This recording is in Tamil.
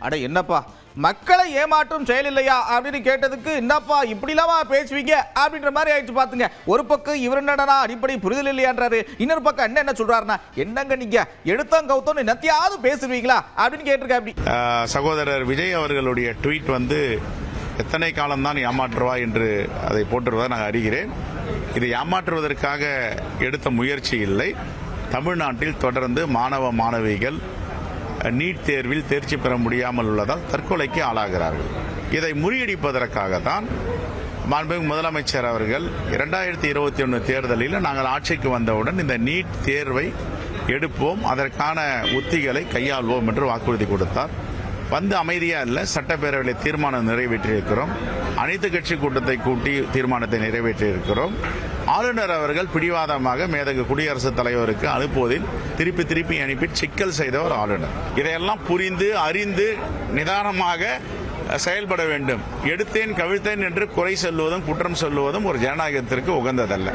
அட என்னப்பா மக்களை ஏமாற்றும் செயல் இல்லையா அப்படின்னு கேட்டதுக்கு என்னப்பா இப்படிலாமா பேசுவீங்க அப்படின்ற மாதிரி ஆயிடுச்சு பாத்துங்க. ஒரு பக்கம் இவர் என்னடா அடிப்படை புரிதல் இல்லையான்றாரு, இன்னொரு பக்கம் என்ன சொல்றாருன்னா என்னங்க நீங்க எடுத்தோம் கவுத்தோம் என்னத்தையாவது பேசுவீங்களா அப்படின்னு கேட்டிருக்க. அப்படி சகோதரர் விஜய் அவர்களுடைய ட்வீட் எத்தனை காலம்தான் ஏமாற்றுவா என்று அதை போட்டுருவதை நான் அறிகிறேன். இது ஏமாற்றுவதற்காக எடுத்த முயற்சி இல்லை. தமிழ்நாட்டில் தொடர்ந்து மாணவ மாணவிகள் நீட் தேர்வில் தேர்ச்சி பெற முடியாமல் உள்ளதால் தற்கொலைக்கு ஆளாகிறார்கள். இதை முறியடிப்பதற்காகத்தான் மாண்புமிகு முதலமைச்சர் அவர்கள் 2021 தேர்தலில் நாங்கள் ஆட்சிக்கு வந்தவுடன் இந்த நீட் தேர்வை எடுப்போம், அதற்கான உத்திகளை கையாள்வோம் என்று வாக்குறுதி கொடுத்தார். அமைதியா இல்ல, சட்டப்பேரவையில் தீர்மானம் நிறைவேற்றியிருக்கிறோம். அனைத்து கட்சி கூட்டத்தை கூட்டி தீர்மானத்தை நிறைவேற்றியிருக்கிறோம். ஆளுநர் அவர்கள் பிடிவாதமாக மேதகு குடியரசுத் தலைவருக்கு அனுப்புவதில் திருப்பி அனுப்பி சிக்கல் செய்தவர் ஆளுநர். இதையெல்லாம் புரிந்து அறிந்து நிதானமாக செயல்பட வேண்டும். எடுத்தேன் கவிழ்த்தேன் என்று குறை சொல்வதும் குற்றம் சொல்வதும் ஒரு ஜனநாயகத்திற்கு உகந்ததல்ல.